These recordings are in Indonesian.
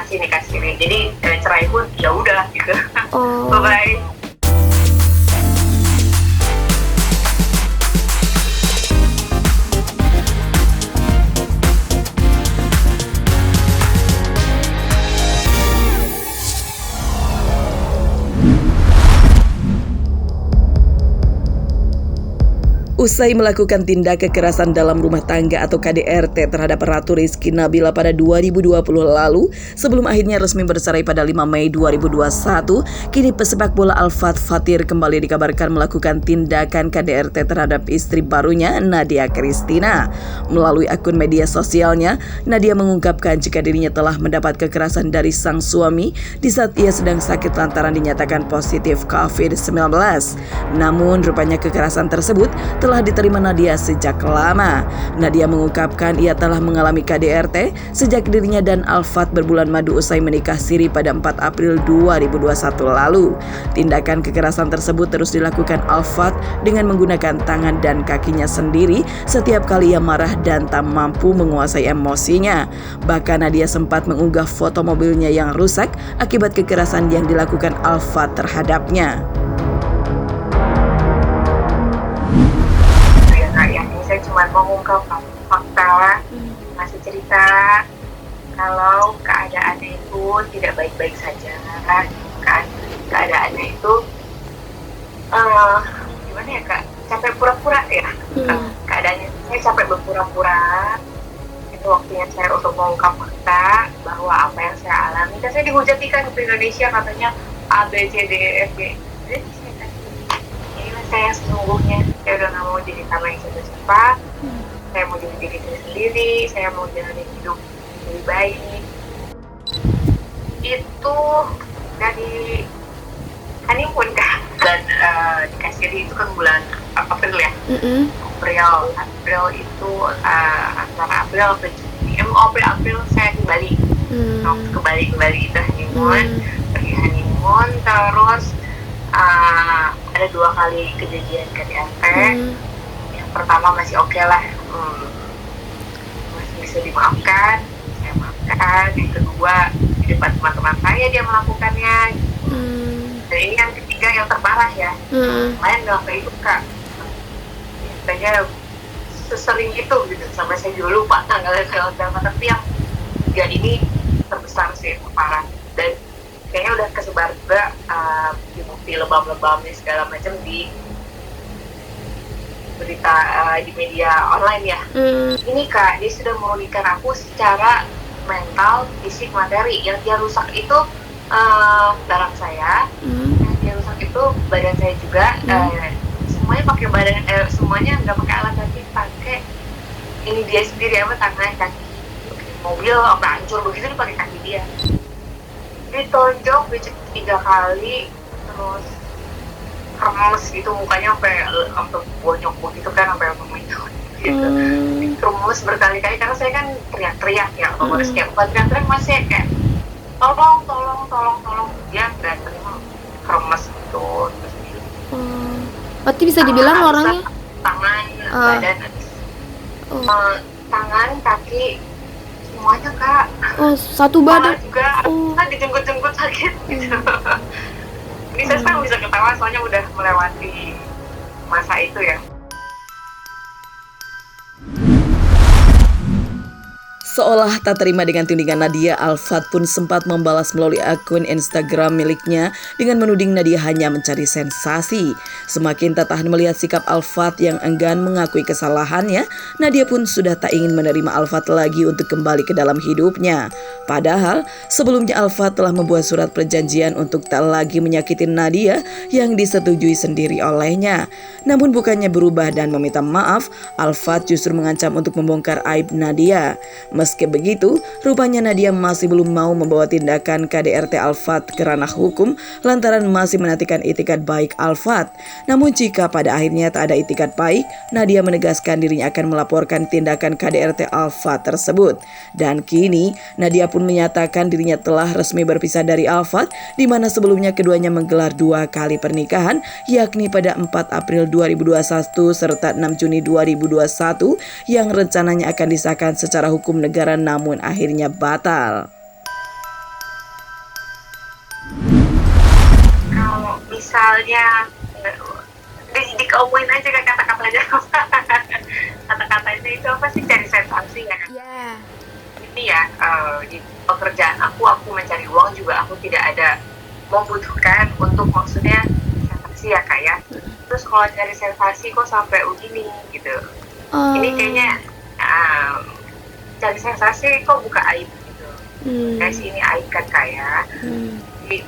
masih nikah siri. Jadi cerai pun ya udah gitu. Oh. Bye bye. Usai melakukan tindak kekerasan dalam rumah tangga atau KDRT terhadap Ratu Rizky Nabila pada 2020 lalu, sebelum akhirnya resmi bercerai pada 5 Mei 2021, kini pesepak bola Al-Fatd Fathir kembali dikabarkan melakukan tindakan KDRT terhadap istri barunya, Nadia Christina. Melalui akun media sosialnya, Nadia mengungkapkan jika dirinya telah mendapat kekerasan dari sang suami di saat ia sedang sakit lantaran dinyatakan positif COVID-19. Namun, rupanya kekerasan tersebut telah diterima Nadia sejak lama. Nadia mengungkapkan ia telah mengalami KDRT sejak dirinya dan Al-Fatd berbulan madu usai menikah siri pada 4 April 2021 lalu. Tindakan kekerasan tersebut terus dilakukan Al-Fatd dengan menggunakan tangan dan kakinya sendiri setiap kali ia marah dan tak mampu menguasai emosinya. Bahkan Nadia sempat mengunggah foto mobilnya yang rusak akibat kekerasan yang dilakukan Al-Fatd terhadapnya. Saya cuma mengungkap fakta, masih cerita kalau keadaannya itu tidak baik-baik saja, kan? Keadaannya itu gimana ya kak? Capek pura-pura ya. Keadaannya saya capek berpura-pura. Itu waktunya saya untuk mengungkap fakta bahwa apa yang saya alami. Dan saya dihujati kan di Indonesia katanya A, B, C, D, E, F, G. Jadi inilah saya sesungguhnya. Saya udah gak mau jadi sama yang siapa-siapa. Saya mau jadi diri saya sendiri. Saya mau jalani hidup lebih baik. Itu dari honeymoon kan. Dan dikasih itu kan bulan April ya. April itu antara April ke Juni. April saya ke Bali. Ke Bali itu honeymoon. Pergi honeymoon terus ada 2 kali kejadian KDRT. Yang pertama masih oke lah, masih bisa dimaafkan, saya maafkan. Yang kedua di depan teman-teman saya dia melakukannya. Dan ini yang ketiga yang terparah ya. Lain nggak kayak itu kak, kayaknya sesering itu gitu sampai saya juga lupa tanggalnya berapa. Tapi yang tiga ini terbesar sih, terparah. Dan kayaknya udah kesebar juga di bukti lebam-lebamnya segala macam di berita di media online ya. Ini kak, dia sudah merugikan aku secara mental, fisik, materi. Yang dia rusak itu darah saya, yang dia rusak itu badan saya juga. Semuanya pakai badan, semuanya nggak pakai alat kaki, pakai ini dia sendiri tangan kaki. Mobil sampai hancur begitu dipakai kaki dia. Ditonjok, dicek 3 kali, terus kremes gitu mukanya sampai bonyok begitu kan, sampai begitu gitu. Kremes berkali-kali karena saya kan teriak-teriak ya, kalau setiap teriak-teriak masih kayak tolong dia dan terima kremes gitu. Berarti bisa dibilang orangnya tangan, badan, tangan, kaki semuanya kak. Satu badan juga kan dijenggut-jenggut sakit gitu. Ini saya sekarang bisa ketawa soalnya udah melewati masa itu ya. Seolah tak terima dengan tudingan Nadia, Al-Fatd pun sempat membalas melalui akun Instagram miliknya dengan menuding Nadia hanya mencari sensasi. Semakin tak tahan melihat sikap Al-Fatd yang enggan mengakui kesalahannya, Nadia pun sudah tak ingin menerima Al-Fatd lagi untuk kembali ke dalam hidupnya. Padahal sebelumnya Al-Fatd telah membuat surat perjanjian untuk tak lagi menyakiti Nadia yang disetujui sendiri olehnya. Namun bukannya berubah dan meminta maaf, Al-Fatd justru mengancam untuk membongkar aib Nadia. Meski begitu, rupanya Nadia masih belum mau membawa tindakan KDRT Al-Fatd ke ranah hukum lantaran masih menantikan itikat baik Al-Fatd. Namun jika pada akhirnya tak ada itikat baik, Nadia menegaskan dirinya akan melaporkan tindakan KDRT Al-Fatd tersebut. Dan kini, Nadia pun menyatakan dirinya telah resmi berpisah dari Al-Fatd, di mana sebelumnya keduanya menggelar 2 kali pernikahan, yakni pada 4 April 2021 serta 6 Juni 2021 yang rencananya akan disahkan secara hukum negara namun akhirnya batal. misalnya dikeumumin aja kan kata-katanya. Kata-katanya itu apa sih, cari sensasi ya kan? Iya. Ini ya, di pekerjaan aku mencari uang juga aku tidak ada membutuhkan untuk maksudnya sensasi ya kak ya. Terus kalau cari sensasi kok sampai begini gitu. Ini kayaknya cari sensasi kok buka aib gitu. Guys, ini aib kan kak ya. Jadi,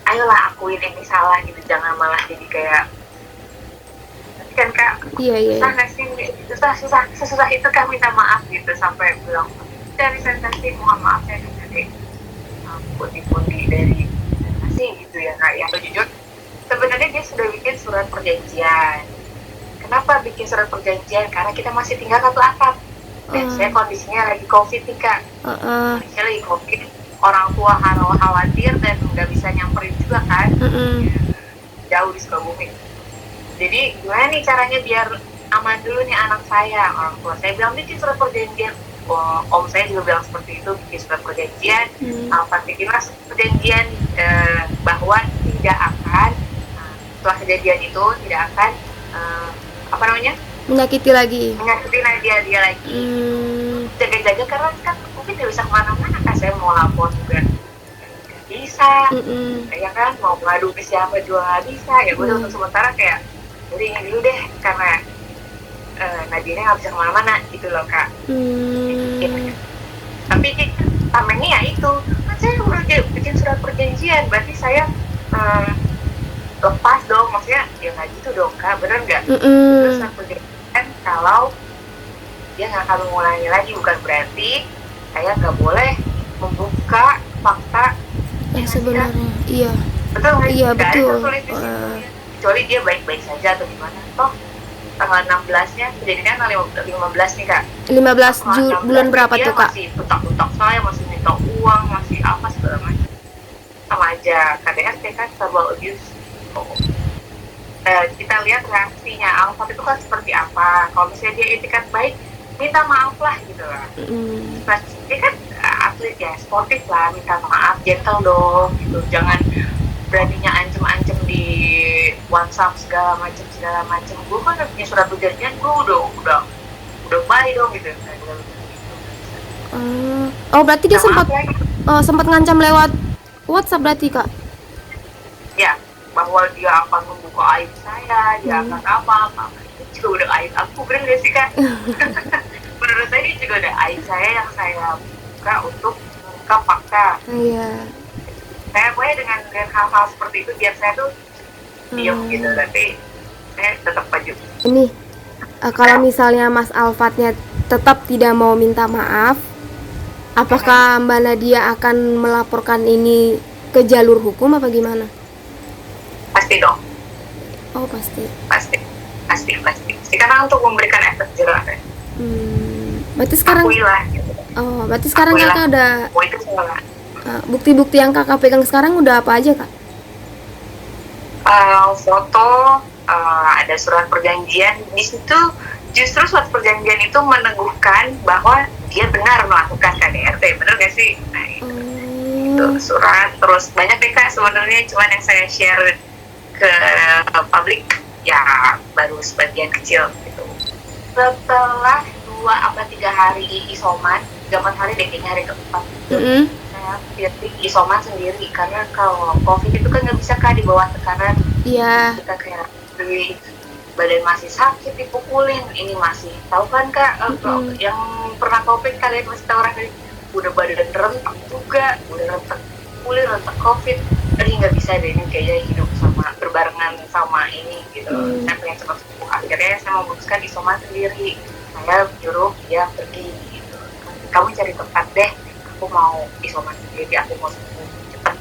ayolah akuin ini salah gitu, jangan malah jadi kayak kan kak. Iya. Susah nggak sih, susah itu kan minta maaf gitu, sampai bilang cari sensasi, mohon maaf ya dari pundi-pundi dari sensasi gitu ya kak ya. Jujur sebenarnya dia sudah bikin surat perjanjian. Kenapa bikin surat perjanjian? Karena kita masih tinggal satu atap dan saya kondisinya lagi covid nih kak. Kondisinya lagi covid, orang tua khawatir dan nggak bisa nyamperin juga kan. Jauh di Sukabumi. Jadi gimana nih caranya biar aman dulu nih anak saya? Orang tua saya bilang bikin surat perjanjian. Om saya juga bilang seperti itu, bikin surat perjanjian. Bikinlah perjanjian bahwa tidak akan setelah kejadian itu tidak akan menyakiti lagi dia lagi. Jaga-jaga karena kan mungkin tidak bisa kemana-mana kan, saya mau lapor juga nggak bisa, ya kan mau ngadu ke siapa juga nggak bisa. Ya gue untuk sementara kayak jadi ini dulu deh karena Nadia nggak bisa kemana-mana gitu loh kak. Tapi tamengnya ya itu kan saya udah bikin surat perjanjian, berarti saya lepas dong, maksudnya ya nggak gitu dong kak, bener nggak? Terus surat perjanjian kalau dia nggak akan mengulangi lagi, bukan berarti saya nggak boleh membuka fakta yang sebenarnya. Iya. Betul nggak? Iya betul. Kecuali dia baik-baik saja atau gimana. Toh tanggal 16-nya kejadian 15 nih kak. 15 bulan berapa tuh kak? Masih tutak-tutak saya, masih minta uang, masih apa segala macam. Sama aja KDRT kan, verbal abuse. Kita lihat reaksinya Alfat itu kan seperti apa. Kalau misalnya dia etikat baik, minta maaf lah gitu lah. Dia kan atlet ya, sportif lah, minta maaf, gentle dong gitu. Jangan beraninya ancem-ancem di WhatsApp segala macem. Gue kan udah punya surat perjanjian, gue udah baik dong gitu. Berarti dia sempat ngancam lewat WhatsApp berarti kak? Ya, bahwa dia akan membuka aib saya, dia akan apa itu juga udah aib aku, bener gak sih kak? Menurut saya ini juga udah aib saya yang saya buka untuk membuka fakta. Iya. Saya boleh dengan hal-hal seperti itu biar saya tuh diam gitu, tapi saya tetap maju. Ini kalau misalnya Mas Alfatnya tetap tidak mau minta maaf, apakah Mbak Nadia akan melaporkan ini ke jalur hukum apa gimana? Pasti dong. Oh pasti. Karena untuk memberikan efek jerah. Berarti sekarang. Akuilah, gitu. Berarti sekarang kakak ada. Itu salah. Bukti-bukti yang kakak pegang sekarang udah apa aja kak? Foto, ada surat perjanjian. Di situ justru surat perjanjian itu meneguhkan bahwa dia benar melakukan KDRT, benar gak sih? Nah, itu surat. Terus banyak deh kak sebenarnya, cuman yang saya share ke publik ya baru sebagian kecil gitu. Setelah 2 atau 3 hari isoman, 3-4 hari deh kayaknya, hari keempat saya pilih isoman sendiri karena kalau COVID itu kan nggak bisa kak di bawah tekanan. Iya. Kita kayak badan masih sakit, dipukulin, ini masih tahu kan kak, yang pernah COVID kalian masih tahu orang udah badan rentak juga, udah rentak pulih, rentak COVID. Jadi nggak bisa deh ini kayaknya hidup sama berbarengan sama ini gitu. Saya pengen cepat sembuh. Akhirnya saya memutuskan isoman sendiri. Saya nyuruh dia pergi gitu. Kamu cari tempat deh, aku mau isoman sendiri, aku mau sembuh cepat.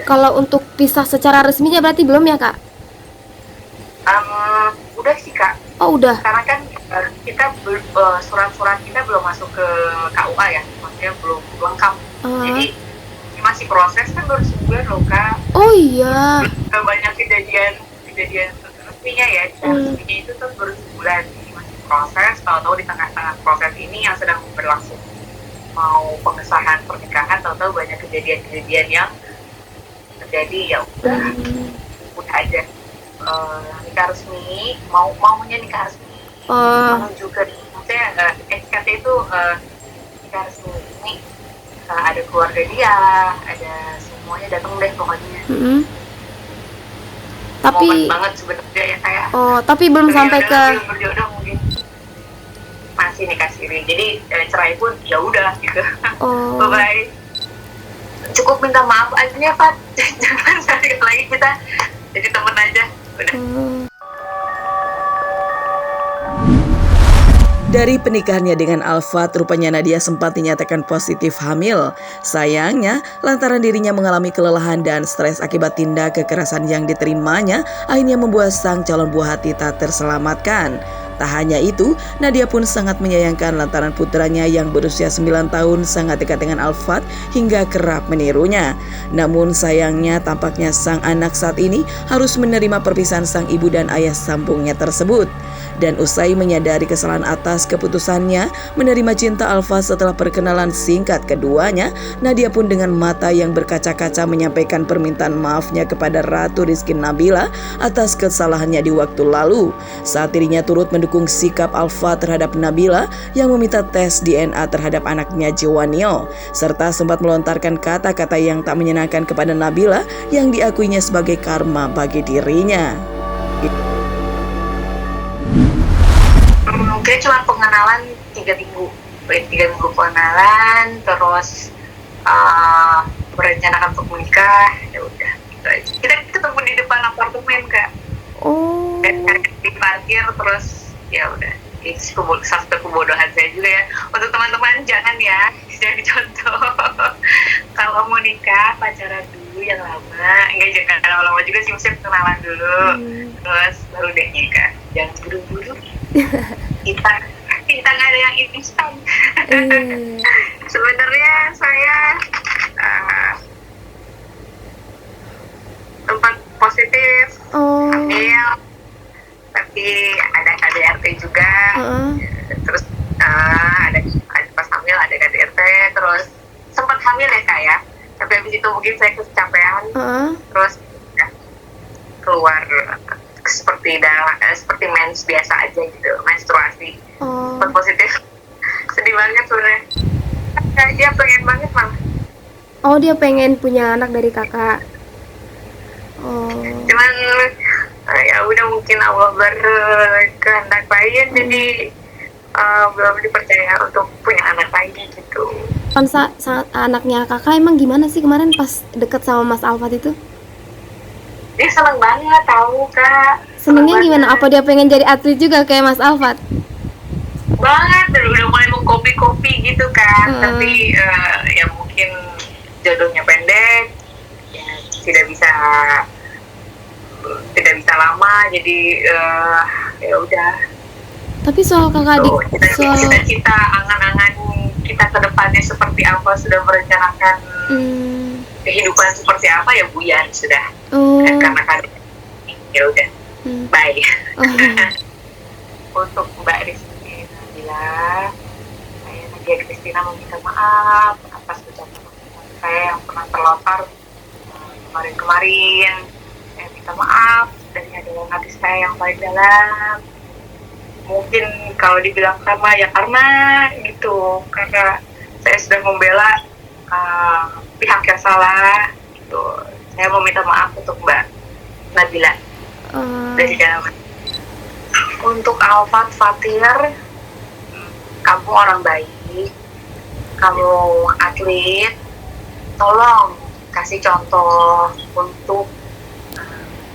Kalau untuk pisah secara resminya berarti belum ya kak? Udah sih kak. Oh udah. Karena kan kita surat-surat kita belum masuk ke KUA ya, maksudnya belum lengkap. Jadi masih proses kan, baru sebulan loh kak. Oh iya. Banyak kejadian resminya ya, resminya itu tuh baru sebulan, jadi masih proses. Tahu-tahu di tengah-tengah proses ini yang sedang berlangsung mau pengesahan pernikahan, tahu-tahu banyak kejadian yang terjadi, ya udah aja nikah resmi, maunya nikah resmi, menuju ke maksudnya SKT itu nikah resmi ini ada keluarga dia, ada semuanya datang deh pokoknya. Tapi momen banget sebenarnya ya kayak. Tapi belum sampai ke belum berjodoh mungkin. Masih nikah siri. Jadi cerai pun ya udah gitu. Bye bye. Cukup minta maaf aja ya, Pat. Jangan sekali lagi kita jadi temen aja. Udah. Dari pernikahannya dengan Alfat, rupanya Nadia sempat dinyatakan positif hamil. Sayangnya, lantaran dirinya mengalami kelelahan dan stres akibat tindak kekerasan yang diterimanya, akhirnya membuat sang calon buah hati tak terselamatkan. Tak hanya itu, Nadia pun sangat menyayangkan lantaran putranya yang berusia 9 tahun sangat dekat dengan Alfat hingga kerap menirunya. Namun sayangnya tampaknya sang anak saat ini harus menerima perpisahan sang ibu dan ayah sambungnya tersebut. Dan usai menyadari kesalahan atas keputusannya menerima cinta Alfat setelah perkenalan singkat keduanya, Nadia pun dengan mata yang berkaca-kaca menyampaikan permintaan maafnya kepada Ratu Rizky Nabila atas kesalahannya di waktu lalu. Saat dirinya turut mendukung sikap Alfat terhadap Nabila yang meminta tes DNA terhadap anaknya Jewanio, serta sempat melontarkan kata-kata yang tak menyenangkan kepada Nabila yang diakuinya sebagai karma bagi dirinya. Mungkin cuma pengenalan 3 minggu pengenalan, terus merencanakan untuk menikah, ya udah gitu aja. Kita ketemu di depan apartemen Kak. Dan di parkir, terus ya udah. Itu satu kebodohan saya juga ya. Untuk teman-teman jangan ya jadi contoh. Kalau mau nikah pacaran dulu yang lama, jangan lama-lama juga sih, mesti kenalan dulu, terus baru deh nikah. Jangan buru-buru. kita nggak ada yang instan. Sebenarnya saya tempat positif, hamil, tapi ada KDRT juga. Terus ada pas hamil ada KDRT, terus sempat hamil ya Kak ya. Tapi habis itu mungkin saya kecapean, terus ya, keluar seperti mens biasa aja gitu, menstruasi. Positif. Sedih banget sebenarnya. Dia pengen banget malah. Dia pengen punya anak dari kakak. Cuman ya udah, mungkin Allah berkehendak lain, jadi belum dipercaya untuk punya anak lagi gitu. Saat anaknya kakak emang gimana sih kemarin pas deket sama Mas Alfat itu? Dia seneng banget tahu Kak. Senengnya gimana? Apa dia pengen jadi atlet juga kayak Mas Alfat? Banget, udah mulai mengkopi-kopi gitu kan. Tapi ya mungkin jodohnya pendek, ya tidak bisa lama, jadi ya udah. Tapi soal kakak cita-cita angan-angan kita ke depannya seperti apa, sudah merencanakan kehidupan seperti apa, ya buyar sudah. Karena kan ya udah, bye. Untuk Mbak Rizky Nabila, saya Nadia Kristina meminta maaf atas ucapan saya yang pernah terlontar kemarin. Saya minta maaf dari dalam hati saya yang paling dalam. Mungkin kalau dibilang karena gitu, karena saya sudah membela pihak yang salah gitu. Saya meminta maaf untuk Mbak Nabila dari dalam. Untuk Alfat Fatir, kamu orang baik, kamu atlet, tolong kasih contoh untuk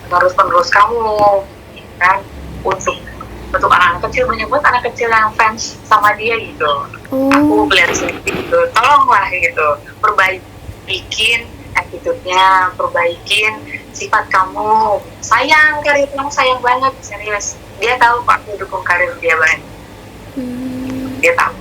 penerus kamu, ya kan? Untuk anak-anak kecil, banyak banget anak kecil yang fans sama dia gitu. Aku melihat sedikit gitu, tolonglah gitu, perbaikin attitude-nya, perbaikin sifat kamu. Sayang karir kamu, sayang banget, serius. Dia tahu Pak, aku dukung karir dia banget. Dia tahu.